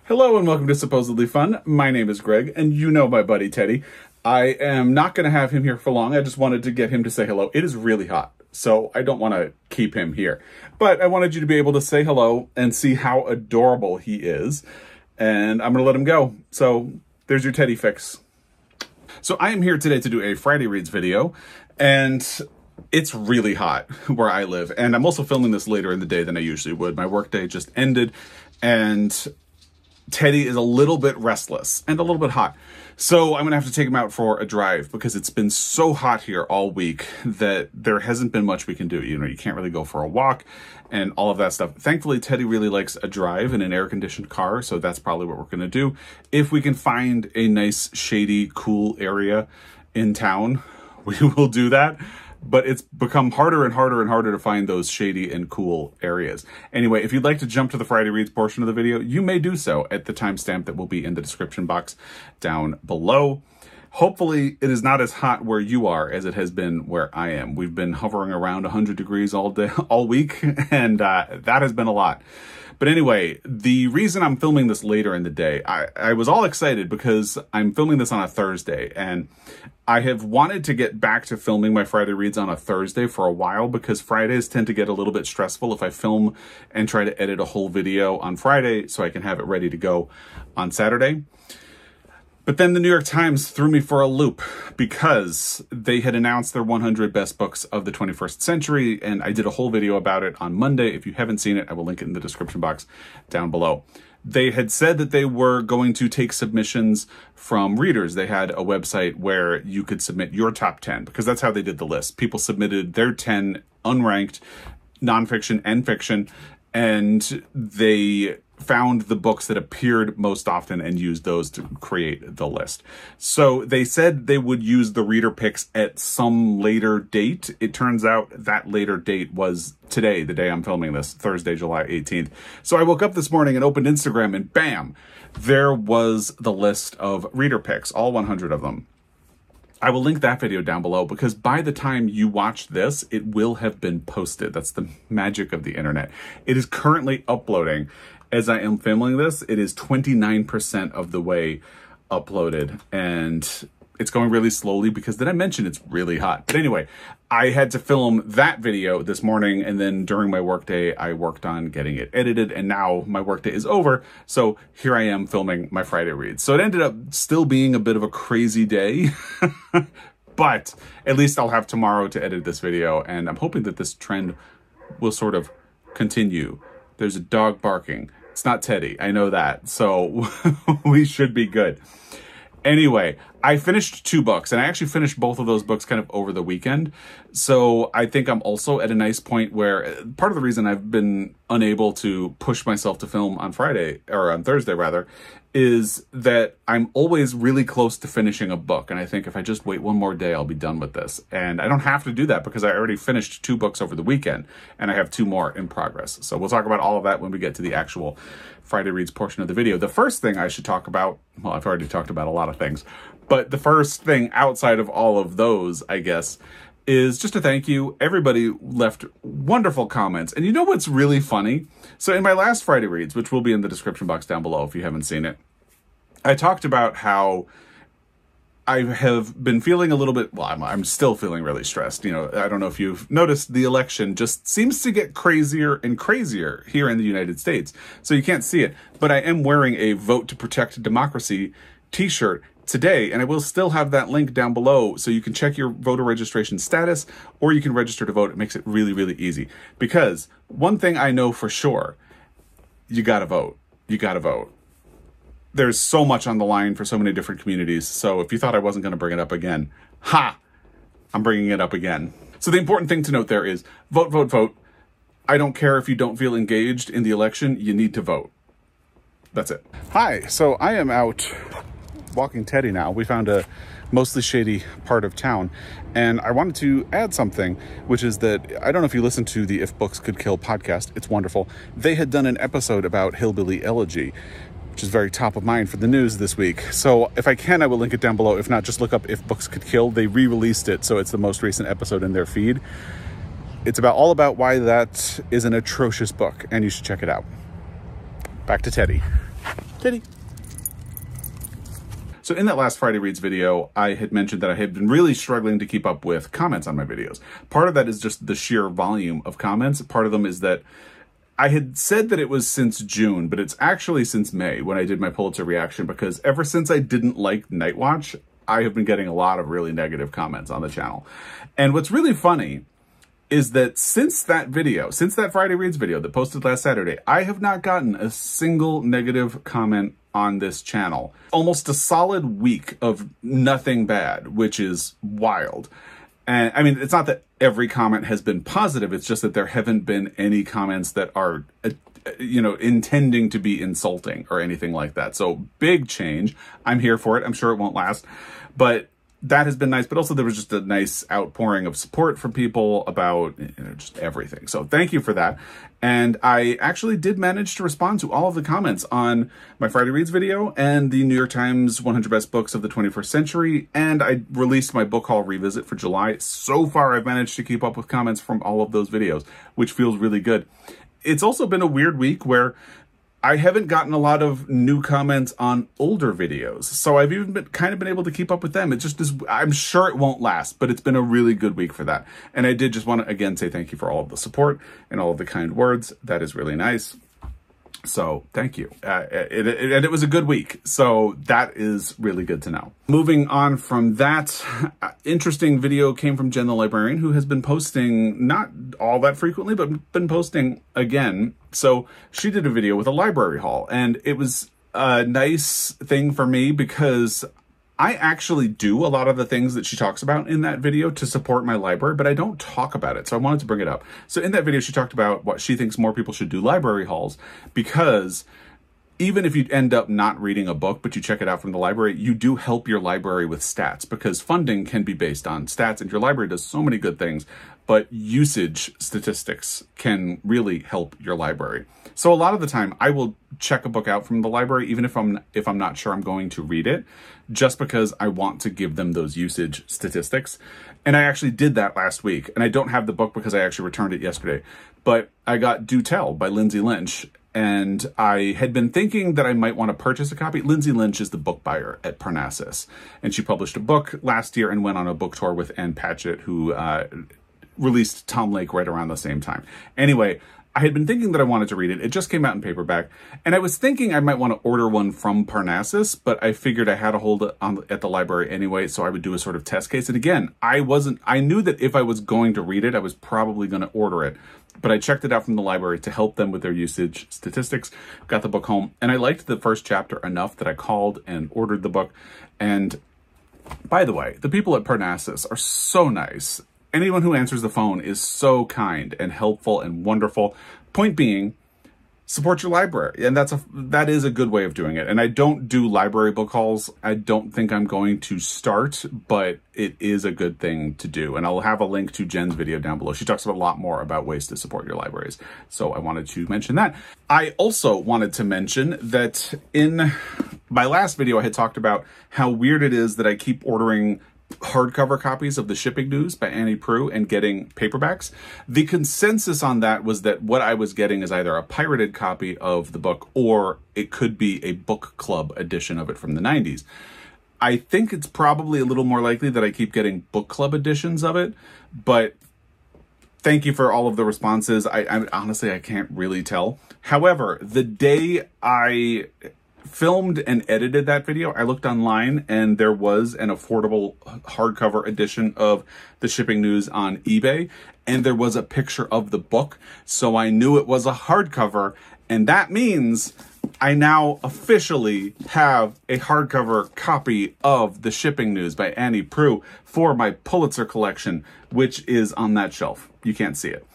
Hello and welcome to Supposedly Fun. My name is Greg, and you know my buddy Teddy. I am not going to have him here for long. I just wanted to get him to say hello. It is really hot, so I don't want to keep him here. But I wanted you to be able to say hello and see how adorable he is. And I'm going to let him go. So there's your Teddy fix. So I am here today to do a Friday Reads video, and it's really hot where I live. And I'm also filming this later in the day than I usually would. My workday just ended, and Teddy is a little bit restless and a little bit hot. So I'm going to have to take him out for a drive because it's been so hot here all week that there hasn't been much we can do. You know, you can't really go for a walk and all of that stuff. Thankfully, Teddy really likes a drive in an air-conditioned car, so that's probably what we're going to do. If we can find a nice, shady, cool area in town, we will do that. But it's become harder and harder and harder to find those shady and cool areas. Anyway, if you'd like to jump to the Friday Reads portion of the video, you may do so at the timestamp that will be in the description box down below. Hopefully, it is not as hot where you are as it has been where I am. We've been hovering around 100 degrees all day, all week, and that has been a lot. But anyway, the reason I'm filming this later in the day, I was all excited because I'm filming this on a Thursday, and I have wanted to get back to filming my Friday Reads on a Thursday for a while because Fridays tend to get a little bit stressful if I film and try to edit a whole video on Friday so I can have it ready to go on Saturday. But then the New York Times threw me for a loop because they had announced their 100 best books of the 21st century, and I did a whole video about it on Monday. If you haven't seen it, I will link it in the description box down below. They had said that they were going to take submissions from readers. They had a website where you could submit your top 10, because that's how they did the list. People submitted their 10 unranked nonfiction and fiction, and they found the books that appeared most often and used those to create the list. So they said they would use the reader picks at some later date. It turns out that later date was today, the day I'm filming this, Thursday, July 18th. So I woke up this morning and opened Instagram, and bam, there was the list of reader picks, all 100 of them. I will link that video down below because by the time you watch this, it will have been posted. That's the magic of the internet. It is currently uploading. As I am filming this, it is 29% of the way uploaded, and it's going really slowly because did I mention it's really hot? But anyway, I had to film that video this morning, and then during my workday, I worked on getting it edited, and now my workday is over, so here I am filming my Friday Reads. So it ended up still being a bit of a crazy day, but at least I'll have tomorrow to edit this video, and I'm hoping that this trend will sort of continue. There's a dog barking. It's not Teddy, I know that, so we should be good. Anyway, I finished 2 books, and I actually finished both of those books kind of over the weekend. So I think I'm also at a nice point where part of the reason I've been unable to push myself to film on Friday, or on Thursday rather, is that I'm always really close to finishing a book. And I think if I just wait one more day, I'll be done with this. And I don't have to do that because I already finished 2 books over the weekend, and I have 2 more in progress. So we'll talk about all of that when we get to the actual Friday Reads portion of the video. The first thing I should talk about, well, I've already talked about a lot of things, but the first thing outside of all of those, I guess, is just a thank you. Everybody left wonderful comments. And you know what's really funny? So in my last Friday Reads, which will be in the description box down below if you haven't seen it, I talked about how I have been feeling a little bit, well, I'm still feeling really stressed. You know, I don't know if you've noticed, the election just seems to get crazier and crazier here in the United States. So you can't see it, but I am wearing a Vote to Protect Democracy t-shirt today, and I will still have that link down below so you can check your voter registration status, or you can register to vote. It makes it really, really easy. Because one thing I know for sure, you gotta vote. You gotta vote. There's so much on the line for so many different communities. So if you thought I wasn't going to bring it up again, I'm bringing it up again. So the important thing to note there is vote, vote, vote. I don't care if you don't feel engaged in the election. You need to vote. That's it. Hi. So I am out walking Teddy now. We found a mostly shady part of town, and I wanted to add something, which is that I don't know if you listen to the If Books Could Kill podcast. It's wonderful. They had done an episode about Hillbilly Elegy, which is very top of mind for the news this week. So if I can, I will link it down below. If not, just look up If Books Could Kill. They re-released it, so it's the most recent episode in their feed. It's all about why that is an atrocious book, and you should check it out. Back to Teddy. Teddy. So in that last Friday Reads video, I had mentioned that I had been really struggling to keep up with comments on my videos. Part of that is just the sheer volume of comments. Part of them is that I had said that it was since June, but it's actually since May when I did my Pulitzer reaction, because ever since I didn't like Night Watch, I have been getting a lot of really negative comments on the channel. And what's really funny is that since that video, since that Friday Reads video that posted last Saturday, I have not gotten a single negative comment on this channel. Almost a solid week of nothing bad, which is wild. And I mean, it's not that every comment has been positive, it's just that there haven't been any comments that are, you know, intending to be insulting or anything like that. So big change. I'm here for it. I'm sure it won't last, but that has been nice. But also there was just a nice outpouring of support from people about, you know, just everything. So thank you for that. And I actually did manage to respond to all of the comments on my Friday Reads video and the New York Times 100 Best Books of the 21st Century. And I released my book haul revisit for July. So far, I've managed to keep up with comments from all of those videos, which feels really good. It's also been a weird week where I haven't gotten a lot of new comments on older videos. So I've even kind of been able to keep up with them. It just is, I'm sure it won't last, but it's been a really good week for that. And I did just want to, again, say thank you for all of the support and all of the kind words. That is really nice. So thank you. And it was a good week. So that is really good to know. Moving on from that, interesting video came from Jen the Librarian, who has been posting not all that frequently, but been posting again. So she did a video with a library haul, and it was a nice thing for me because I actually do a lot of the things that she talks about in that video to support my library, but I don't talk about it. So I wanted to bring it up. So in that video, she talked about what she thinks more people should do library hauls, because even if you end up not reading a book, but you check it out from the library, you do help your library with stats, because funding can be based on stats, and your library does so many good things, but usage statistics can really help your library. So a lot of the time I will check a book out from the library, even if I'm not sure I'm going to read it, just because I want to give them those usage statistics. And I actually did that last week, and I don't have the book because I actually returned it yesterday, but I got Do Tell by Lindsay Lynch. And I had been thinking that I might want to purchase a copy. Lindsay Lynch is the book buyer at Parnassus, and she published a book last year and went on a book tour with Ann Patchett, who released Tom Lake right around the same time. Anyway, I had been thinking that I wanted to read it. It just came out in paperback, and I was thinking I might want to order one from Parnassus, but I figured I had a hold at the library anyway, so I would do a sort of test case. And again, I knew that if I was going to read it, I was probably going to order it, but I checked it out from the library to help them with their usage statistics, got the book home, and I liked the first chapter enough that I called and ordered the book. And by the way, the people at Parnassus are so nice. Anyone who answers the phone is so kind and helpful and wonderful. Point being, support your library. And that is a good way of doing it. And I don't do library book hauls. I don't think I'm going to start, but it is a good thing to do. And I'll have a link to Jen's video down below. She talks a lot more about ways to support your libraries. So I wanted to mention that. I also wanted to mention that in my last video, I had talked about how weird it is that I keep ordering hardcover copies of The Shipping News by Annie Proulx and getting paperbacks. The consensus on that was that what I was getting is either a pirated copy of the book, or it could be a book club edition of it from the 90s. I think it's probably a little more likely that I keep getting book club editions of it, but thank you for all of the responses. I honestly, I can't really tell. However, the day I filmed and edited that video, I looked online and there was an affordable hardcover edition of The Shipping News on eBay, and there was a picture of the book, so I knew it was a hardcover, and that means I now officially have a hardcover copy of The Shipping News by Annie Proulx for my Pulitzer collection, which is on that shelf. You can't see it.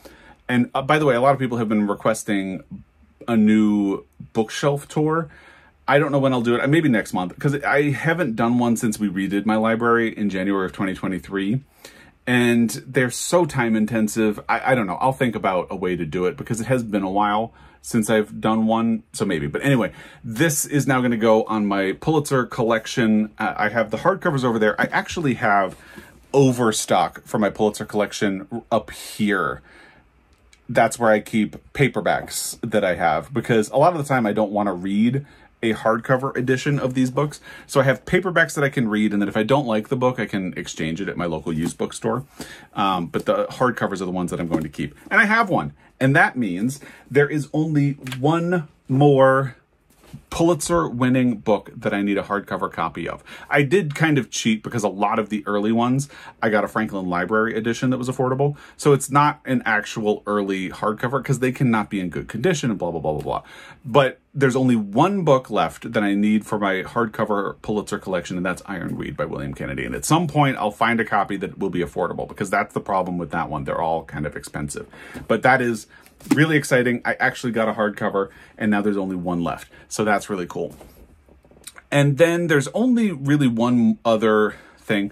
And by the way, a lot of people have been requesting a new bookshelf tour. I don't know when I'll do it. Maybe next month, because I haven't done one since we redid my library in January of 2023. And they're so time intensive. I don't know. I'll think about a way to do it, because it has been a while since I've done one. So maybe. But anyway, this is now going to go on my Pulitzer collection. I have the hardcovers over there. I actually have overstock for my Pulitzer collection up here. That's where I keep paperbacks that I have, because a lot of the time I don't want to read a hardcover edition of these books. So I have paperbacks that I can read, and then if I don't like the book, I can exchange it at my local used bookstore. But the hardcovers are the ones that I'm going to keep. And I have one. And that means there is only one more Pulitzer-winning book that I need a hardcover copy of. I did kind of cheat because a lot of the early ones, I got a Franklin Library edition that was affordable. So it's not an actual early hardcover because they cannot be in good condition and blah, blah, blah, blah, blah. But there's only one book left that I need for my hardcover Pulitzer collection, and that's Ironweed by William Kennedy. And at some point, I'll find a copy that will be affordable because that's the problem with that one. They're all kind of expensive. But that is really exciting. I actually got a hardcover, and now there's only one left. So that's really cool. And then there's only really one other thing.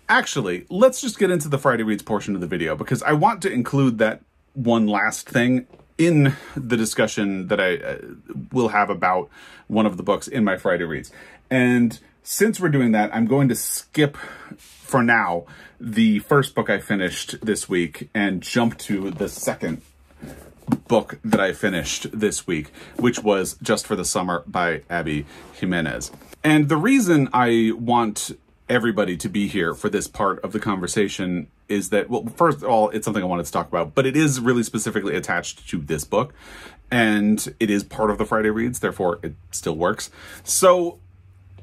Actually, let's just get into the Friday Reads portion of the video because I want to include that one last thing in the discussion that I will have about one of the books in my Friday Reads. And since we're doing that, I'm going to skip, for now, the first book I finished this week and jump to the second book that I finished this week, which was Just for the Summer by Abby Jimenez. And the reason I want everybody to be here for this part of the conversation is that, well, first of all, it's something I wanted to talk about, but it is really specifically attached to this book, and it is part of the Friday Reads, therefore it still works. So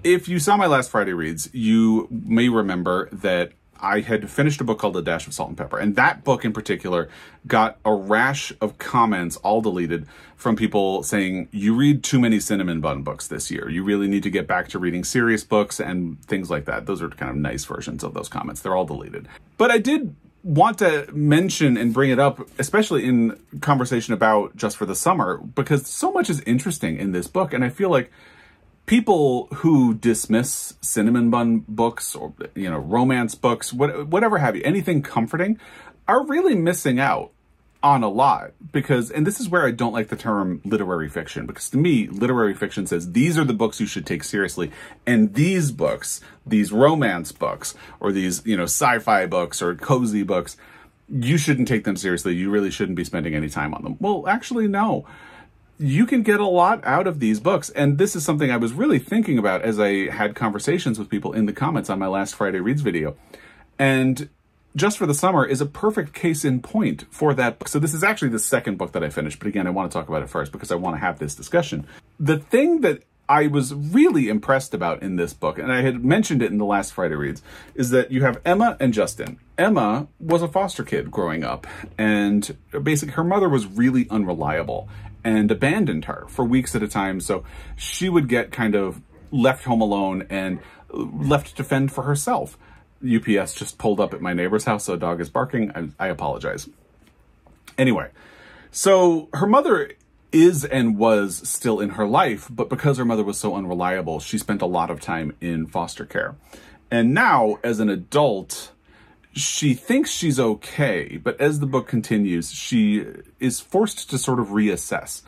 if you saw my last Friday Reads, you may remember that I had finished a book called A Dash of Salt and Pepper. And that book in particular got a rash of comments, all deleted, from people saying, you read too many cinnamon bun books this year. You really need to get back to reading serious books and things like that. Those are kind of nice versions of those comments. They're all deleted. But I did want to mention and bring it up, especially in conversation about Just for the Summer, because so much is interesting in this book. And I feel like people who dismiss cinnamon bun books or, you know, romance books, whatever have you, anything comforting, are really missing out on a lot. Because, and this is where I don't like the term literary fiction, because to me, literary fiction says these are the books you should take seriously. And these books, these romance books, or these, you know, sci-fi books or cozy books, you shouldn't take them seriously. You really shouldn't be spending any time on them. Well, actually, no. You can get a lot out of these books. And this is something I was really thinking about as I had conversations with people in the comments on my last Friday Reads video. And Just for the Summer is a perfect case in point for that book. So this is actually the second book that I finished. But again, I want to talk about it first because I want to have this discussion. The thing that I was really impressed about in this book, and I had mentioned it in the last Friday Reads, is that you have Emma and Justin. Emma was a foster kid growing up, and basically her mother was really unreliable and abandoned her for weeks at a time. So she would get kind of left home alone and left to fend for herself. UPS just pulled up at my neighbor's house, so a dog is barking. I apologize. Anyway, so her mother is and was still in her life, but because her mother was so unreliable, she spent a lot of time in foster care. And now, as an adult, she thinks she's okay, but as the book continues, she is forced to sort of reassess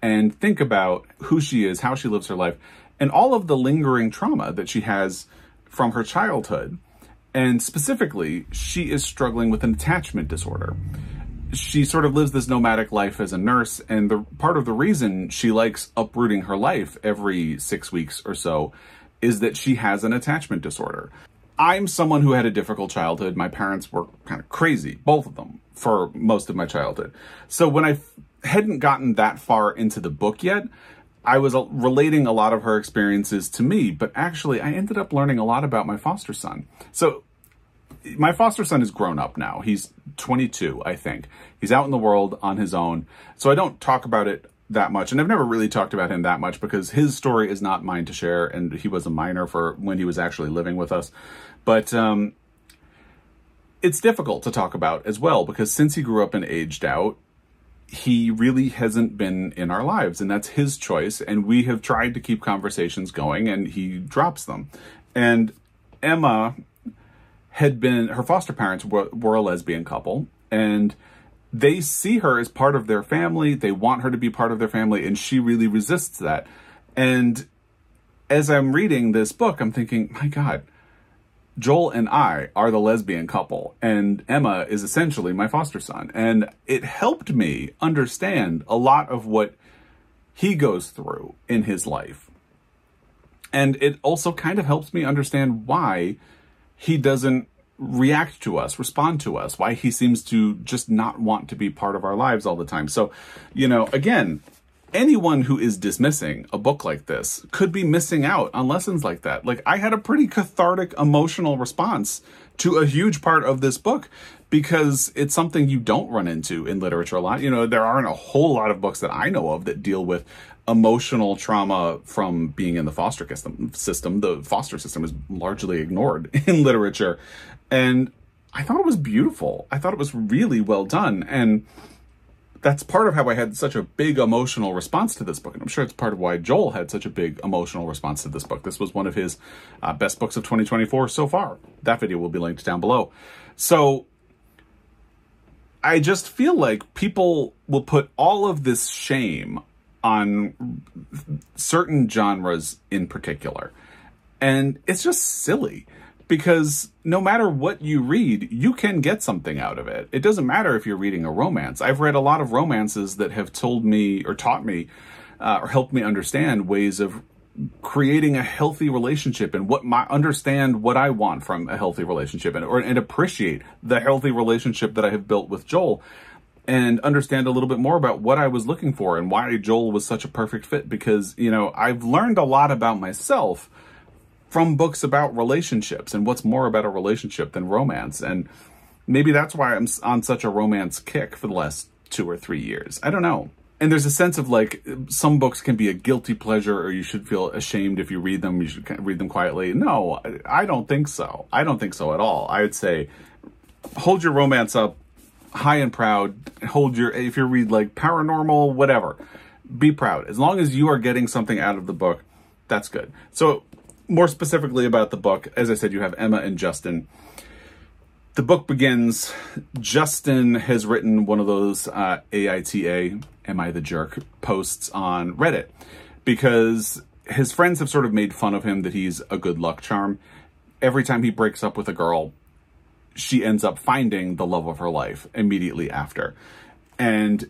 and think about who she is, how she lives her life, and all of the lingering trauma that she has from her childhood. And specifically, she is struggling with an attachment disorder. She sort of lives this nomadic life as a nurse, and part of the reason she likes uprooting her life every 6 weeks or so is that she has an attachment disorder. I'm someone who had a difficult childhood. My parents were kind of crazy, both of them, for most of my childhood. So when I hadn't gotten that far into the book yet, I was relating a lot of her experiences to me, but actually I ended up learning a lot about my foster son. So my foster son is grown up now. He's 22, I think. He's out in the world on his own. So I don't talk about it that much. And I've never really talked about him that much because his story is not mine to share. And he was a minor for when he was actually living with us. But it's difficult to talk about as well, because since he grew up and aged out, he really hasn't been in our lives, and that's his choice. And we have tried to keep conversations going, and he drops them. And Emma her foster parents were a lesbian couple, and they see her as part of their family. They want her to be part of their family, and she really resists that. And as I'm reading this book, I'm thinking, my God, Joel and I are the lesbian couple, and Emma is essentially my foster son. And it helped me understand a lot of what he goes through in his life. And it also kind of helps me understand why he doesn't react to us, respond to us, why he seems to just not want to be part of our lives all the time. So, you know, again, anyone who is dismissing a book like this could be missing out on lessons like that. Like, I had a pretty cathartic emotional response to a huge part of this book because it's something you don't run into in literature a lot. You know, there aren't a whole lot of books that I know of that deal with emotional trauma from being in the foster system. The foster system is largely ignored in literature. And I thought it was beautiful. I thought it was really well done. And that's part of how I had such a big emotional response to this book. And I'm sure it's part of why Joel had such a big emotional response to this book. This was one of his best books of 2024 so far. That video will be linked down below. So I just feel like people will put all of this shame on certain genres in particular. And it's just silly. Because no matter what you read, you can get something out of it. It doesn't matter if you're reading a romance. I've read a lot of romances that have told me or taught me or helped me understand ways of creating a healthy relationship and understand what I want from a healthy relationship and appreciate the healthy relationship that I have built with Joel and understand a little bit more about what I was looking for and why Joel was such a perfect fit. Because, you know, I've learned a lot about myself from books about relationships and what's more about a relationship than romance. And maybe that's why I'm on such a romance kick for the last 2 or 3 years. I don't know. And there's a sense of like, some books can be a guilty pleasure or you should feel ashamed if you read them. You should read them quietly. No, I don't think so. I don't think so at all. I would say, hold your romance up high and proud. If you read like paranormal, whatever, be proud. As long as you are getting something out of the book, that's good. So, more specifically about the book, as I said, you have Emma and Justin. The book begins, Justin has written one of those AITA, Am I the Jerk, posts on Reddit because his friends have sort of made fun of him that he's a good luck charm. Every time he breaks up with a girl, she ends up finding the love of her life immediately after. And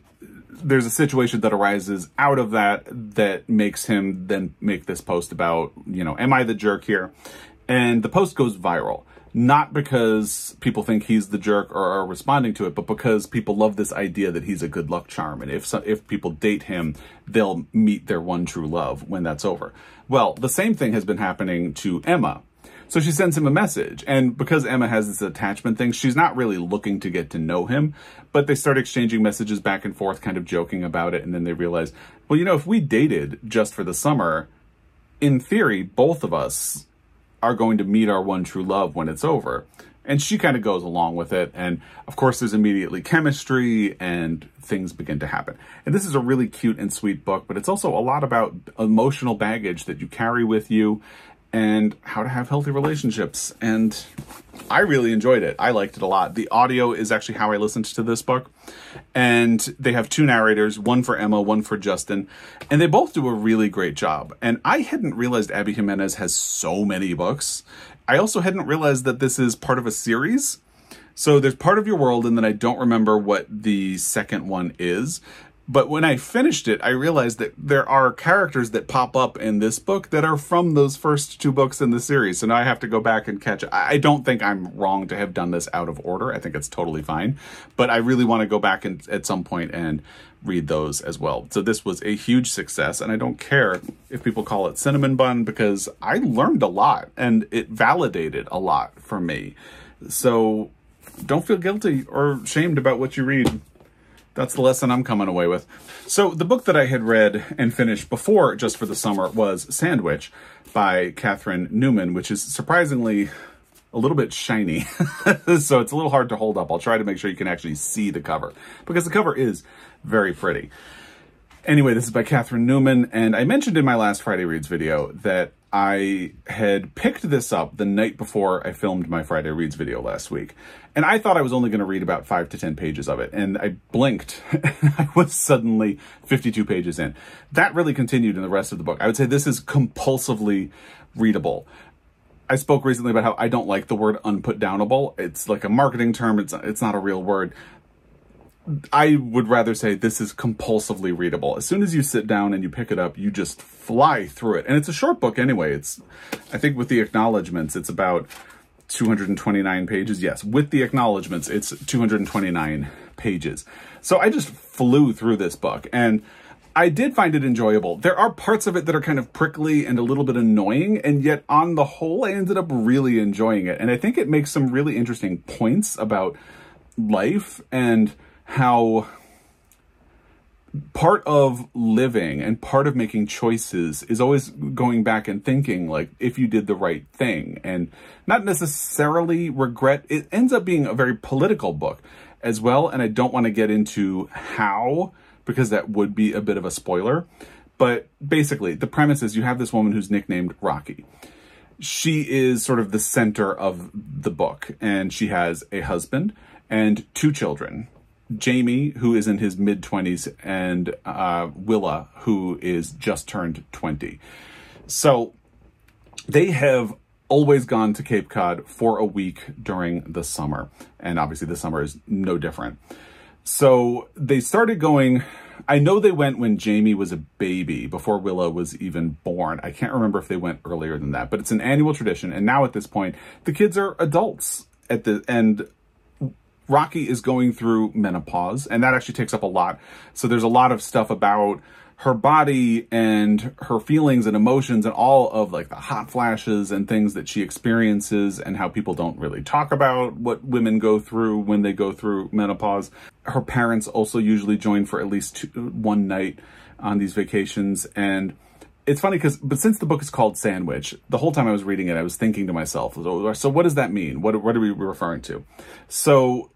there's a situation that arises out of that makes him then make this post about, you know, am I the jerk here? And the post goes viral, not because people think he's the jerk or are responding to it, but because people love this idea that he's a good luck charm. And if people date him, they'll meet their one true love when that's over. Well, the same thing has been happening to Emma. So she sends him a message, and because Emma has this attachment thing, she's not really looking to get to know him, but they start exchanging messages back and forth, kind of joking about it, and then they realize, well, you know, if we dated just for the summer, in theory, both of us are going to meet our one true love when it's over. And she kind of goes along with it, and of course there's immediately chemistry, and things begin to happen. And this is a really cute and sweet book, but it's also a lot about emotional baggage that you carry with you, and how to have healthy relationships. And I really enjoyed it. I liked it a lot. The audio is actually how I listened to this book. And they have 2 narrators, one for Emma, one for Justin. And they both do a really great job. And I hadn't realized Abby Jimenez has so many books. I also hadn't realized that this is part of a series. So there's Part of Your World, and then I don't remember what the second one is. But when I finished it, I realized that there are characters that pop up in this book that are from those first 2 books in the series. So now I have to go back and catch it. I don't think I'm wrong to have done this out of order. I think it's totally fine. But I really want to go back and at some point and read those as well. So this was a huge success, and I don't care if people call it cinnamon bun because I learned a lot and it validated a lot for me. So don't feel guilty or shamed about what you read. That's the lesson I'm coming away with. So the book that I had read and finished before Just for the Summer was Sandwich by Catherine Newman, which is surprisingly a little bit shiny. So it's a little hard to hold up. I'll try to make sure you can actually see the cover because the cover is very pretty. Anyway, this is by Catherine Newman, and I mentioned in my last Friday Reads video that I had picked this up the night before I filmed my Friday Reads video last week. And I thought I was only going to read about 5 to 10 pages of it. And I blinked. I was suddenly 52 pages in. That really continued in the rest of the book. I would say this is compulsively readable. I spoke recently about how I don't like the word unputdownable. It's like a marketing term. It's not a real word. I would rather say this is compulsively readable. As soon as you sit down and you pick it up, you just fly through it. And it's a short book anyway. I think with the acknowledgments, it's about 229 pages. Yes, with the acknowledgments, it's 229 pages. So I just flew through this book, and I did find it enjoyable. There are parts of it that are kind of prickly and a little bit annoying, and yet on the whole, I ended up really enjoying it. And I think it makes some really interesting points about life and how part of living and part of making choices is always going back and thinking, like, if you did the right thing, and not necessarily regret. It ends up being a very political book as well, and I don't want to get into how, because that would be a bit of a spoiler. But basically, the premise is you have this woman who's nicknamed Rocky. She is sort of the center of the book, and she has a husband and 2 children. Jamie, who is in his mid-20s, and Willa, who is just turned 20. So they have always gone to Cape Cod for a week during the summer. And obviously the summer is no different. So they started going, I know they went when Jamie was a baby, before Willa was even born. I can't remember if they went earlier than that, but it's an annual tradition. And now at this point, the kids are adults at the end. Rocky is going through menopause, and that actually takes up a lot. So there's a lot of stuff about her body and her feelings and emotions and all of like the hot flashes and things that she experiences, and how people don't really talk about what women go through when they go through menopause. Her parents also usually join for at least one night on these vacations. And it's funny but since the book is called Sandwich, the whole time I was reading it, I was thinking to myself, so what does that mean? What are we referring to? So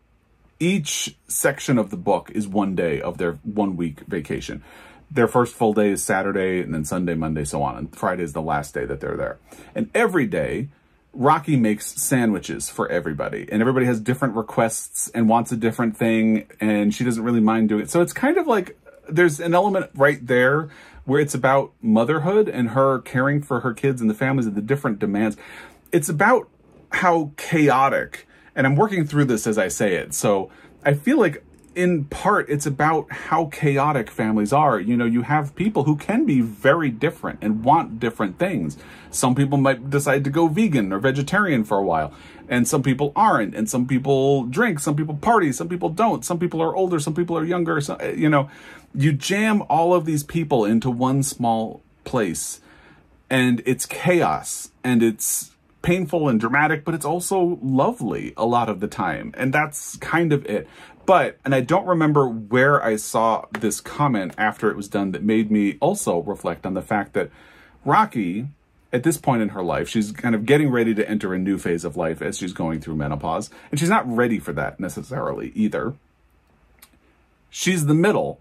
each section of the book is one day of their 1 week vacation. Their first full day is Saturday, and then Sunday, Monday, so on. And Friday is the last day that they're there. And every day, Rocky makes sandwiches for everybody. And everybody has different requests and wants a different thing, and she doesn't really mind doing it. So it's kind of like there's an element right there where it's about motherhood and her caring for her kids and the families and the different demands. It's about how chaotic, and I'm working through this as I say it, so I feel like in part it's about how chaotic families are. You know, you have people who can be very different and want different things. Some people might decide to go vegan or vegetarian for a while, and some people aren't, and some people drink, some people party, some people don't, some people are older, some people are younger. So, you know, you jam all of these people into one small place, and it's chaos, and it's painful and dramatic, but it's also lovely a lot of the time. And that's kind of it. But, and I don't remember where I saw this comment after it was done that made me also reflect on the fact that Rocky, at this point in her life, she's kind of getting ready to enter a new phase of life as she's going through menopause. And she's not ready for that necessarily either. She's the middle.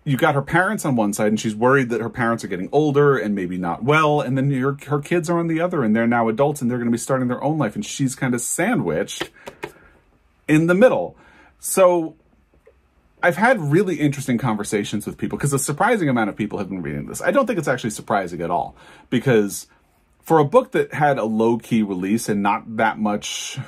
You got her parents on one side, and she's worried that her parents are getting older and maybe not well. And then her kids are on the other, and they're now adults, and they're going to be starting their own life. And she's kind of sandwiched in the middle. So I've had really interesting conversations with people, because a surprising amount of people have been reading this. I don't think it's actually surprising at all, because for a book that had a low-key release and not that much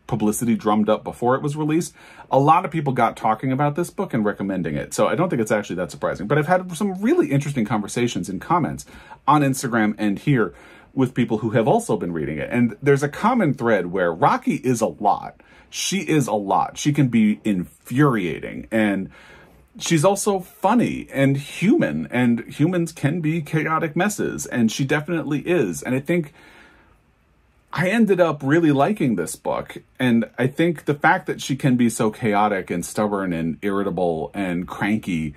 publicity drummed up before it was released, a lot of people got talking about this book and recommending it. So I don't think it's actually that surprising. But I've had some really interesting conversations and comments on Instagram and here with people who have also been reading it. And there's a common thread where Rocky is a lot. She is a lot. She can be infuriating, and she's also funny and human, and humans can be chaotic messes, and she definitely is. And I think I ended up really liking this book, and I think the fact that she can be so chaotic and stubborn and irritable and cranky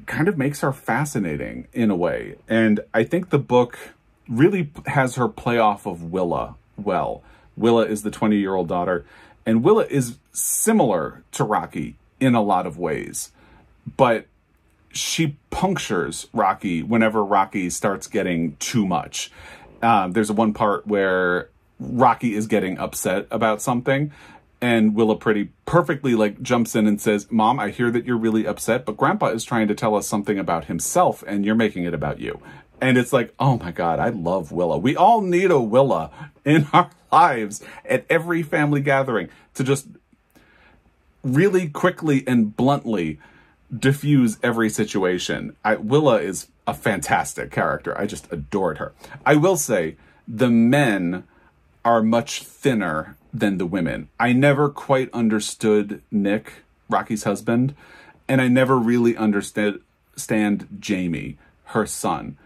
kind of makes her fascinating in a way. And I think the book really has her play off of Willa well. Willa is the 20-year-old daughter, and Willa is similar to Rocky in a lot of ways, but she punctures Rocky whenever Rocky starts getting too much. There's one part where Rocky is getting upset about something, and Willa pretty perfectly like jumps in and says, "Mom, I hear that you're really upset, but Grandpa is trying to tell us something about himself, and you're making it about you." And it's like, oh my God, I love Willa. We all need a Willa in our lives at every family gathering to just really quickly and bluntly diffuse every situation. Willa is a fantastic character. I just adored her. I will say the men are much thinner than the women. I never quite understood Nick, Rocky's husband, and I never really understood Jamie, her son.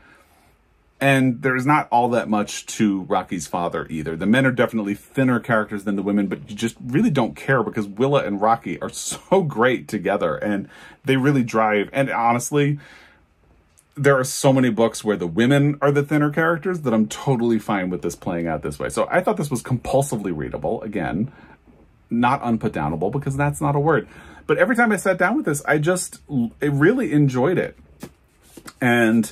And there's not all that much to Rocky's father either. The men are definitely thinner characters than the women, but you just really don't care because Willa and Rocky are so great together and they really drive. And honestly, there are so many books where the women are the thinner characters that I'm totally fine with this playing out this way. So I thought this was compulsively readable. Again, not unputdownable because that's not a word. But every time I sat down with this, I really enjoyed it. And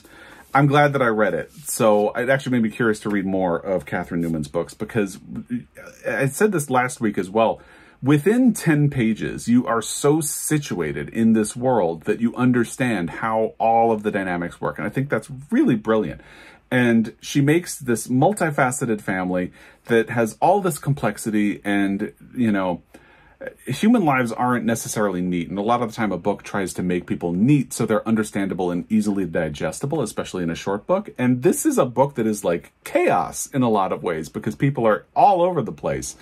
I'm glad that I read it. So it actually made me curious to read more of Catherine Newman's books because I said this last week as well. Within 10 pages, you are so situated in this world that you understand how all of the dynamics work. And I think that's really brilliant. And she makes this multifaceted family that has all this complexity and, you know, human lives aren't necessarily neat, and a lot of the time a book tries to make people neat so they're understandable and easily digestible, especially in a short book. And this is a book that is like chaos in a lot of ways because people are all over the place.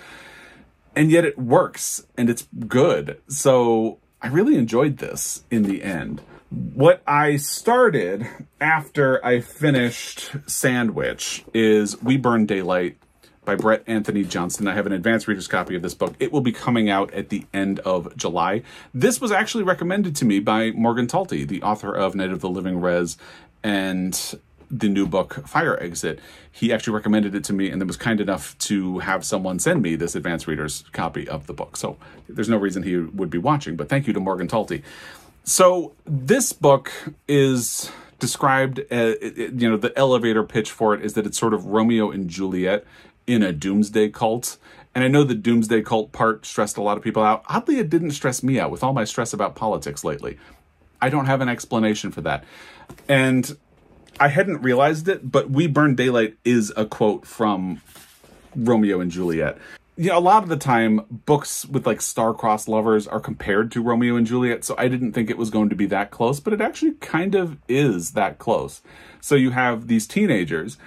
And yet it works and it's good. So I really enjoyed this in the end. What I started after I finished Sandwich is We Burn Daylight by Brett Anthony Johnston. I have an advanced reader's copy of this book. It will be coming out at the end of July. This was actually recommended to me by Morgan Talty, the author of Night of the Living Rez and the new book Fire Exit. He actually recommended it to me and then was kind enough to have someone send me this advanced reader's copy of the book. So there's no reason he would be watching, but thank you to Morgan Talty. So this book is described, the elevator pitch for it is that it's sort of Romeo and Juliet in a doomsday cult. And I know the doomsday cult part stressed a lot of people out. Oddly, it didn't stress me out with all my stress about politics lately. I don't have an explanation for that. And I hadn't realized it, but We Burn Daylight is a quote from Romeo and Juliet. You know, a lot of the time, books with like star-crossed lovers are compared to Romeo and Juliet, so I didn't think it was going to be that close, but it actually kind of is that close. So you have these teenagers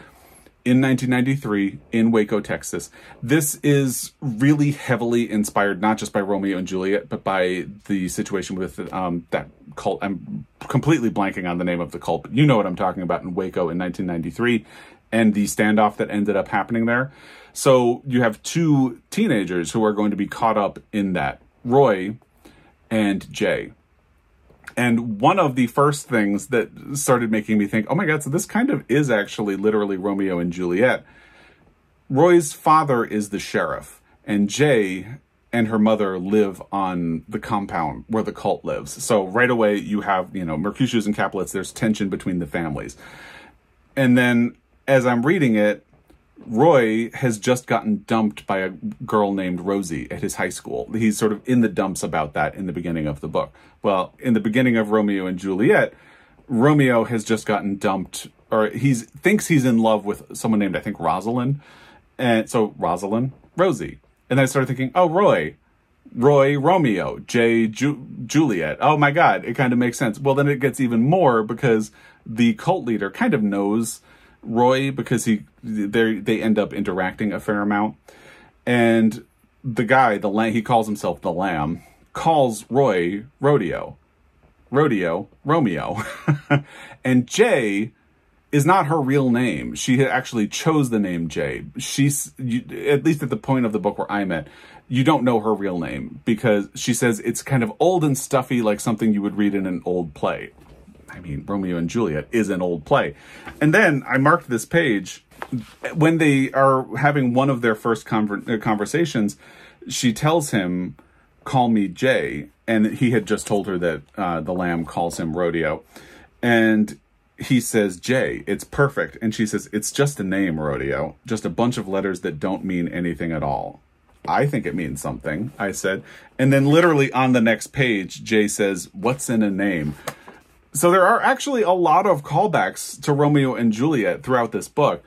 in 1993 in Waco, Texas. This is really heavily inspired, not just by Romeo and Juliet, but by the situation with that cult. I'm completely blanking on the name of the cult, but you know what I'm talking about, in Waco in 1993 and the standoff that ended up happening there. So you have two teenagers who are going to be caught up in that, Roy and Jay. And one of the first things that started making me think, oh my God, so this kind of is actually literally Romeo and Juliet. Roy's father is the sheriff, and Jay and her mother live on the compound where the cult lives. So right away you have, Mercutius and Capulets, there's tension between the families. And then as I'm reading it, Roy has just gotten dumped by a girl named Rosie at his high school. He's sort of in the dumps about that in the beginning of the book. Well, in the beginning of Romeo and Juliet, Romeo has just gotten dumped, or thinks he's in love with someone named, I think, Rosalind. And so Rosie. And then I started thinking, oh, Roy, Romeo, Juliet. Oh my God, it kind of makes sense. Well, then it gets even more because the cult leader kind of knows Roy because they end up interacting a fair amount. And the guy, he calls himself the Lamb, calls Roy Romeo. And Jay is not her real name. She actually chose the name Jay. At least at the point of the book where I'm at, you don't know her real name because she says it's kind of old and stuffy, like something you would read in an old play. I mean, Romeo and Juliet is an old play. And then I marked this page. When they are having one of their first conversations, she tells him, call me Jay. And he had just told her that the Lamb calls him Rodeo. And he says, Jay, it's perfect. And she says, it's just a name, Rodeo. Just a bunch of letters that don't mean anything at all. I think it means something, I said. And then literally on the next page, Jay says, what's in a name? So there are actually a lot of callbacks to Romeo and Juliet throughout this book.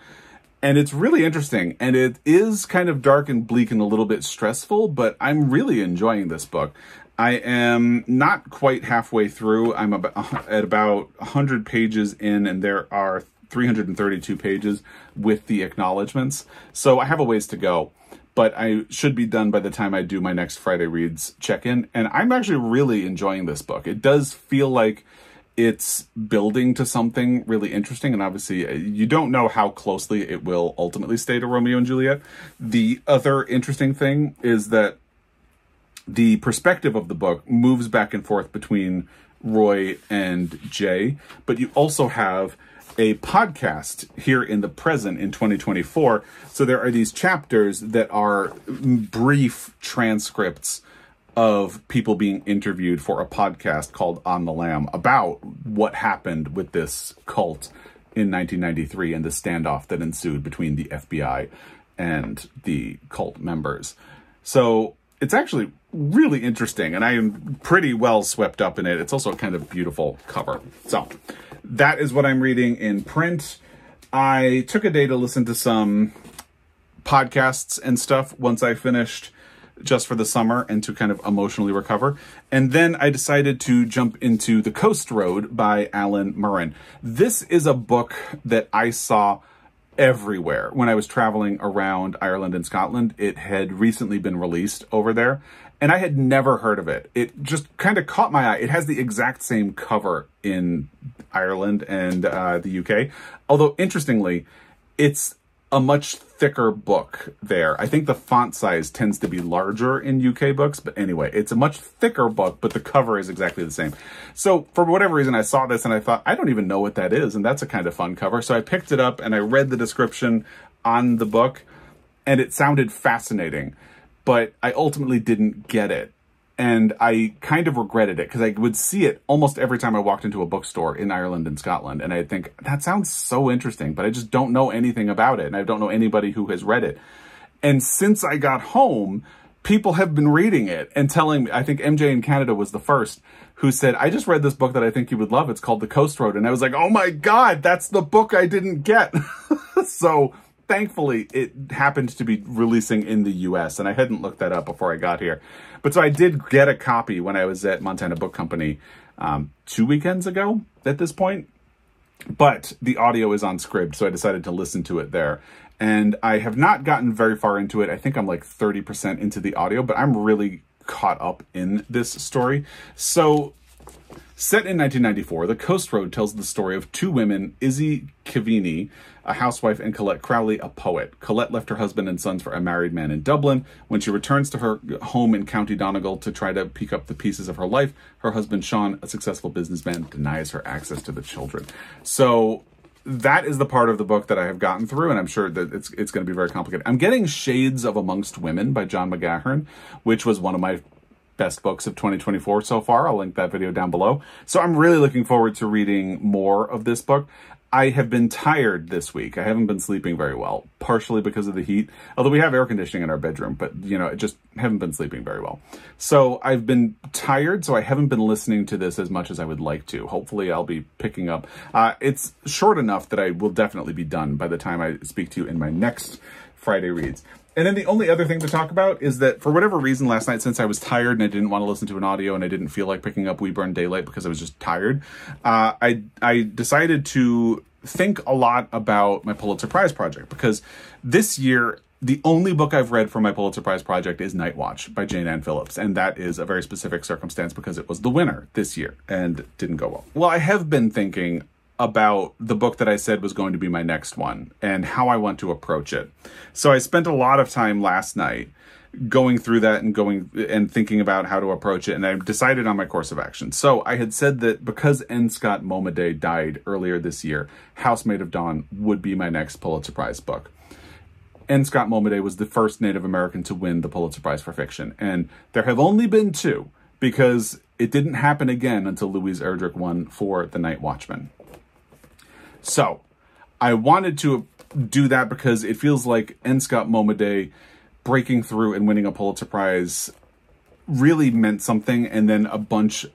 And it's really interesting. And it is kind of dark and bleak and a little bit stressful, but I'm really enjoying this book. I am not quite halfway through. I'm at about 100 pages in, and there are 332 pages with the acknowledgments. So I have a ways to go, but I should be done by the time I do my next Friday Reads check-in. And I'm actually really enjoying this book. It does feel like it's building to something really interesting. And obviously you don't know how closely it will ultimately stay to Romeo and Juliet. The other interesting thing is that the perspective of the book moves back and forth between Roy and Jay, but you also have a podcast here in the present in 2024. So there are these chapters that are brief transcripts of people being interviewed for a podcast called On the Lam about what happened with this cult in 1993 and the standoff that ensued between the FBI and the cult members. So it's actually really interesting, and I am pretty well swept up in it. It's also a kind of beautiful cover. So that is what I'm reading in print. I took a day to listen to some podcasts and stuff once I finished Just for the Summer and to kind of emotionally recover. And then I decided to jump into The Coast Road by Alan Murren. This is a book that I saw everywhere when I was traveling around Ireland and Scotland. It had recently been released over there, and I had never heard of it. It just kind of caught my eye. It has the exact same cover in Ireland and the UK, although interestingly, it's a much thicker book there. I think the font size tends to be larger in UK books, but anyway, it's a much thicker book, but the cover is exactly the same. So for whatever reason, I saw this and I thought, I don't even know what that is, and that's a kind of fun cover. So I picked it up and I read the description on the book, and it sounded fascinating, but I ultimately didn't get it. And I kind of regretted it because I would see it almost every time I walked into a bookstore in Ireland and Scotland. And I'd think, that sounds so interesting, but I just don't know anything about it. And I don't know anybody who has read it. And since I got home, people have been reading it and telling me, I think MJ in Canada was the first who said, I just read this book that I think you would love. It's called The Coast Road. And I was like, oh my God, that's the book I didn't get. So thankfully, it happened to be releasing in the US, and I hadn't looked that up before I got here. But so I did get a copy when I was at Montana Book Company 2 weekends ago at this point. But the audio is on Scribd, so I decided to listen to it there. And I have not gotten very far into it. I think I'm like 30% into the audio, but I'm really caught up in this story. So set in 1994, The Coast Road tells the story of two women, Izzy Cavini, a housewife, and Colette Crowley, a poet. Colette left her husband and sons for a married man in Dublin. When she returns to her home in County Donegal to try to pick up the pieces of her life, her husband, Sean, a successful businessman, denies her access to the children. So that is the part of the book that I have gotten through, and I'm sure that it's going to be very complicated. I'm getting Shades of Amongst Women by John McGahern, which was one of my best books of 2024 so far. I'll link that video down below. So I'm really looking forward to reading more of this book. I have been tired this week. I haven't been sleeping very well, partially because of the heat, although we have air conditioning in our bedroom, but you know, I just haven't been sleeping very well. So I've been tired, so I haven't been listening to this as much as I would like to. Hopefully I'll be picking up. It's short enough that I will definitely be done by the time I speak to you in my next Friday Reads. And then the only other thing to talk about is that for whatever reason last night, since I was tired and I didn't want to listen to an audio and I didn't feel like picking up We Burn Daylight because I was just tired, I decided to think a lot about my Pulitzer Prize project, because this year, the only book I've read for my Pulitzer Prize project is Night Watch by Jane Ann Phillips. And that is a very specific circumstance because it was the winner this year and didn't go well. Well, I have been thinking about the book that I said was going to be my next one and how I want to approach it. So I spent a lot of time last night going through that and thinking about how to approach it, and I decided on my course of action. So I had said that because N. Scott Momaday died earlier this year, Housemaid of Dawn would be my next Pulitzer Prize book. N. Scott Momaday was the first Native American to win the Pulitzer Prize for fiction, and there have only been two, because it didn't happen again until Louise Erdrich won for The Night Watchman. So I wanted to do that because it feels like N. Scott Momaday breaking through and winning a Pulitzer Prize really meant something. And then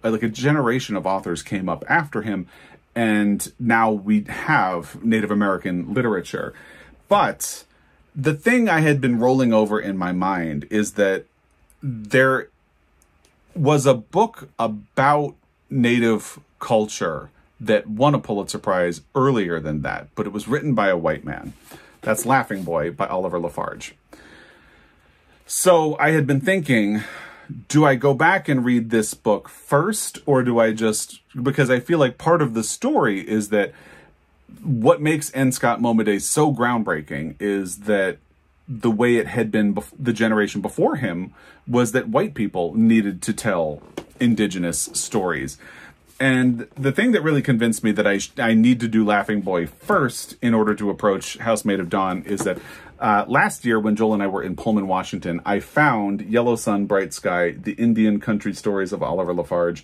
like a generation of authors came up after him. And now we have Native American literature. But the thing I had been rolling over in my mind is that there was a book about Native culture that won a Pulitzer Prize earlier than that, but it was written by a white man. That's Laughing Boy by Oliver Lafarge. So I had been thinking, do I go back and read this book first, or do I just, because I feel like part of the story is that what makes N. Scott Momaday so groundbreaking is that the way it had been the generation before him was that white people needed to tell indigenous stories. And the thing that really convinced me that I need to do Laughing Boy first in order to approach Housemaid of Dawn is that last year when Joel and I were in Pullman, Washington, I found Yellow Sun, Bright Sky, The Indian Country Stories of Oliver Lafarge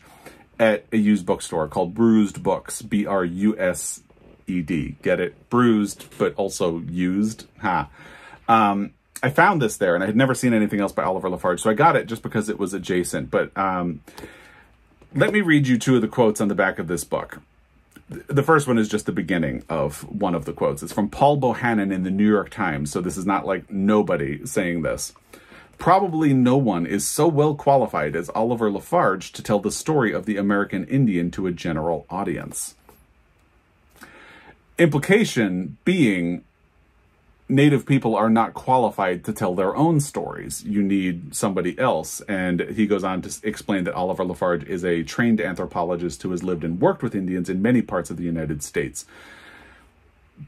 at a used bookstore called Bruised Books, Brused. Get it? Bruised, but also used. Ha. I found this there, and I had never seen anything else by Oliver Lafarge, so I got it just because it was adjacent. But let me read you two of the quotes on the back of this book. The first one is just the beginning of one of the quotes. It's from Paul Bohannon in the New York Times, so this is not like nobody saying this. Probably no one is so well qualified as Oliver Lafarge to tell the story of the American Indian to a general audience. Implication being, Native people are not qualified to tell their own stories. You need somebody else. And he goes on to explain that Oliver Lafarge is a trained anthropologist who has lived and worked with Indians in many parts of the United States.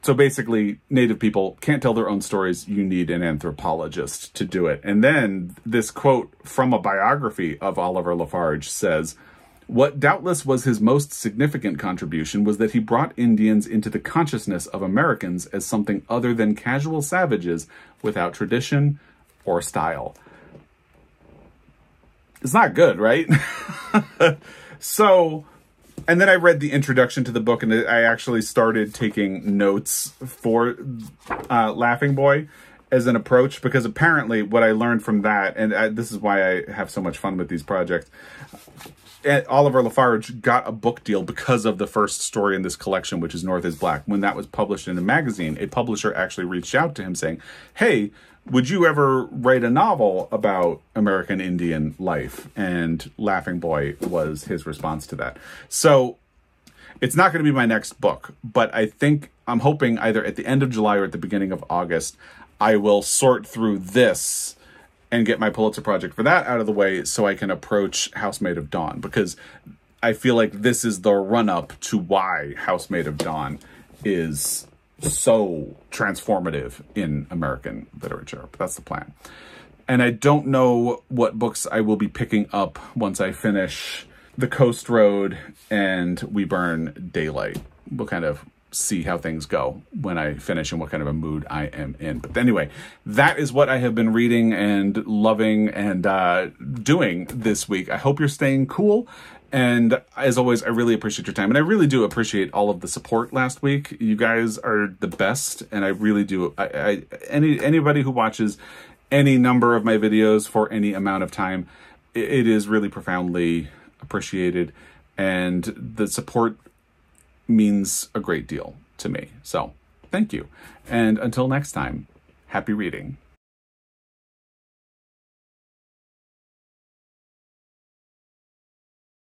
So basically, Native people can't tell their own stories. You need an anthropologist to do it. And then this quote from a biography of Oliver Lafarge says, "What doubtless was his most significant contribution was that he brought Indians into the consciousness of Americans as something other than casual savages without tradition or style." It's not good, right? So, and then I read the introduction to the book, and I actually started taking notes for Laughing Boy as an approach, because apparently what I learned from that, and this is why I have so much fun with these projects, Oliver Lafarge got a book deal because of the first story in this collection, which is North is Black. When that was published in a magazine, a publisher actually reached out to him saying, "Hey, would you ever write a novel about American Indian life?" And Laughing Boy was his response to that. So it's not going to be my next book, but I'm hoping either at the end of July or at the beginning of August, I will sort through this and get my Pulitzer Project for that out of the way so I can approach Housemaid of Dawn, because I feel like this is the run-up to why Housemaid of Dawn is so transformative in American literature. But that's the plan. And I don't know what books I will be picking up once I finish The Coast Road and We Burn Daylight. We'll kind of see how things go when I finish and what kind of a mood I am in. But anyway, that is what I have been reading and loving and doing this week. I hope you're staying cool. And as always, I really appreciate your time. And I really do appreciate all of the support last week. You guys are the best. And I really do. Anybody who watches any number of my videos for any amount of time, it is really profoundly appreciated. And the support means a great deal to me. So thank you. And until next time, happy reading.